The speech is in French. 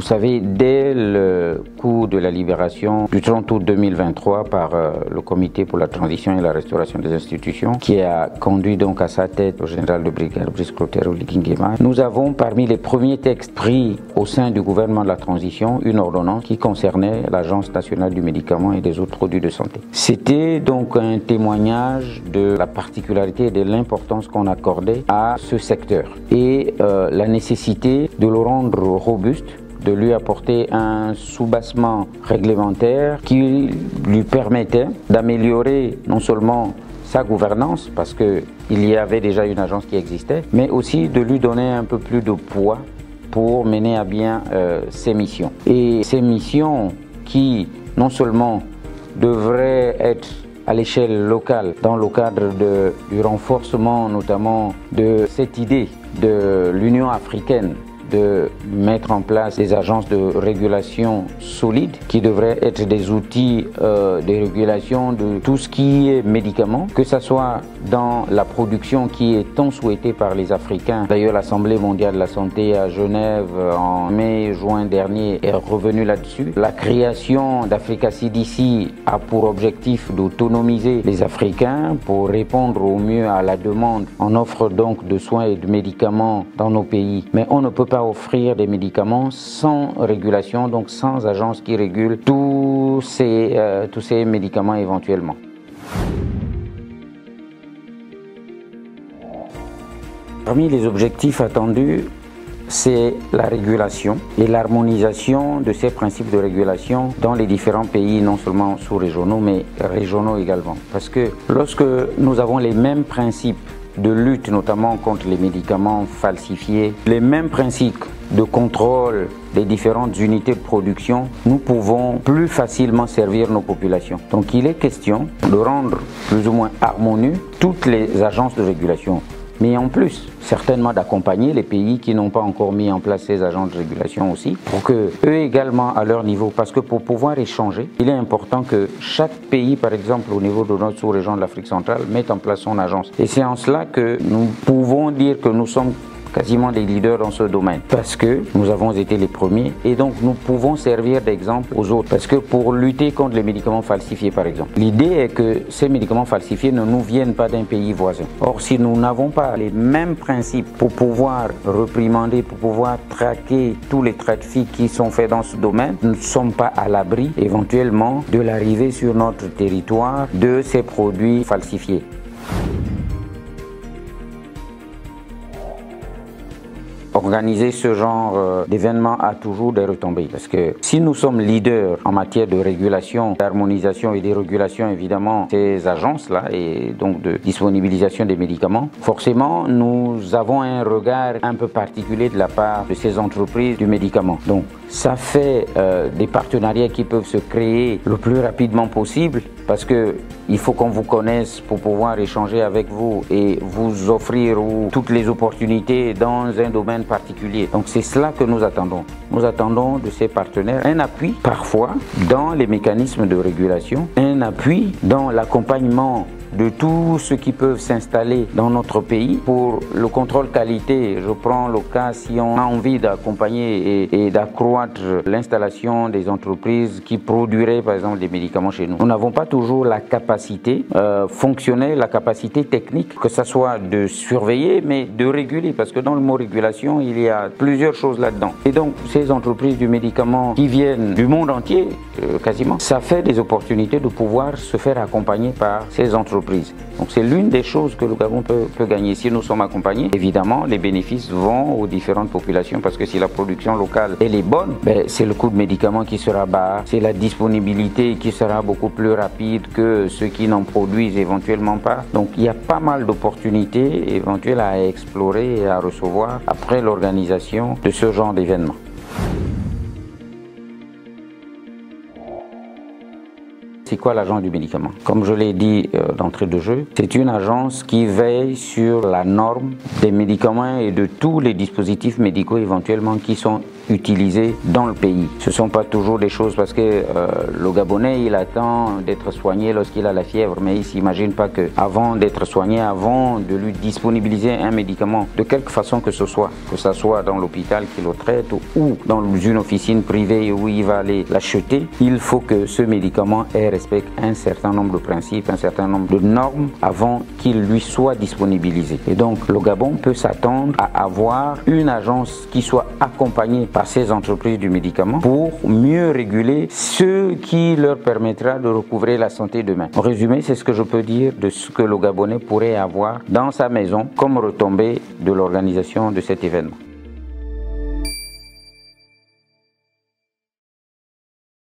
savez, dès le coup de la libération du 30 août 2023 par le Comité pour la transition et la restauration des institutions, qui a conduit donc à sa tête le général de brigade Brice Clotaire Oligui Nguema, nous avons parmi les premiers textes pris au sein du gouvernement de la transition une ordonnance qui concernait l'Agence nationale du médicament et des autres produits de santé. C'était donc un témoignage de la particularité et de l'importance qu'on accordait à ce secteur et la nécessité de le rendre robuste, de lui apporter un soubassement réglementaire qui lui permettait d'améliorer non seulement sa gouvernance, parce qu'il y avait déjà une agence qui existait, mais aussi de lui donner un peu plus de poids pour mener à bien ses missions. Et ces missions qui non seulement devraient être à l'échelle locale, dans le cadre du renforcement notamment de cette idée de l'Union africaine de mettre en place des agences de régulation solides qui devraient être des outils de régulation de tout ce qui est médicaments, que ce soit dans la production qui est tant souhaitée par les Africains. D'ailleurs, l'Assemblée mondiale de la santé à Genève en mai-juin dernier est revenue là-dessus. La création d'Africa CDC a pour objectif d'autonomiser les Africains pour répondre au mieux à la demande en offre donc de soins et de médicaments dans nos pays. Mais on ne peut pas offrir des médicaments sans régulation, donc sans agence qui régule tous ces médicaments éventuellement. Parmi les objectifs attendus, c'est la régulation et l'harmonisation de ces principes de régulation dans les différents pays, non seulement sous-régionaux, mais régionaux également. Parce que lorsque nous avons les mêmes principes de lutte notamment contre les médicaments falsifiés, les mêmes principes de contrôle des différentes unités de production, nous pouvons plus facilement servir nos populations. Donc il est question de rendre plus ou moins harmonieux toutes les agences de régulation. Mais en plus, certainement d'accompagner les pays qui n'ont pas encore mis en place ces agences de régulation aussi, pour que eux également à leur niveau, parce que pour pouvoir échanger, il est important que chaque pays, par exemple au niveau de notre sous-région de l'Afrique centrale, mette en place son agence. Et c'est en cela que nous pouvons dire que nous sommes quasiment les leaders dans ce domaine, parce que nous avons été les premiers et donc nous pouvons servir d'exemple aux autres. Parce que pour lutter contre les médicaments falsifiés par exemple, l'idée est que ces médicaments falsifiés ne nous viennent pas d'un pays voisin. Or si nous n'avons pas les mêmes principes pour pouvoir réprimander, pour pouvoir traquer tous les trafics qui sont faits dans ce domaine, nous ne sommes pas à l'abri éventuellement de l'arrivée sur notre territoire de ces produits falsifiés. Organiser ce genre d'événement a toujours des retombées parce que si nous sommes leaders en matière de régulation, d'harmonisation et de régulation évidemment ces agences-là et donc de disponibilisation des médicaments, forcément nous avons un regard un peu particulier de la part de ces entreprises du médicament. Donc ça fait des partenariats qui peuvent se créer le plus rapidement possible parce que il faut qu'on vous connaisse pour pouvoir échanger avec vous et vous offrir toutes les opportunités dans un domaine particulier. Donc c'est cela que nous attendons. Nous attendons de ces partenaires un appui parfois dans les mécanismes de régulation, un appui dans l'accompagnement de tous ceux qui peuvent s'installer dans notre pays pour le contrôle qualité. Je prends le cas si on a envie d'accompagner et d'accroître l'installation des entreprises qui produiraient par exemple des médicaments chez nous. Nous n'avons pas toujours la capacité fonctionnelle, la capacité technique, que ce soit de surveiller mais de réguler, parce que dans le mot régulation il y a plusieurs choses là-dedans. Et donc ces entreprises du médicament qui viennent du monde entier quasiment, ça fait des opportunités de pouvoir se faire accompagner par ces entreprises. Donc c'est l'une des choses que le Gabon peut gagner si nous sommes accompagnés. Évidemment, les bénéfices vont aux différentes populations parce que si la production locale elle est bonne, c'est le coût de médicaments qui sera bas, c'est la disponibilité qui sera beaucoup plus rapide que ceux qui n'en produisent éventuellement pas. Donc il y a pas mal d'opportunités éventuelles à explorer et à recevoir après l'organisation de ce genre d'événements. C'est quoi l'agence du médicament? Comme je l'ai dit d'entrée de jeu, c'est une agence qui veille sur la norme des médicaments et de tous les dispositifs médicaux éventuellement qui sont utilisés dans le pays. Ce ne sont pas toujours des choses parce que le Gabonais, il attend d'être soigné lorsqu'il a la fièvre, mais il ne s'imagine pas qu'avant d'être soigné, avant de lui disponibiliser un médicament, de quelque façon que ce soit dans l'hôpital qui le traite ou dans une officine privée où il va aller l'acheter, il faut que ce médicament respecte un certain nombre de principes, un certain nombre de normes avant qu'il lui soit disponibilisé. Et donc le Gabon peut s'attendre à avoir une agence qui soit accompagnée par ces entreprises du médicament pour mieux réguler ce qui leur permettra de recouvrer la santé demain. En résumé, c'est ce que je peux dire de ce que le Gabonais pourrait avoir dans sa maison comme retombée de l'organisation de cet événement.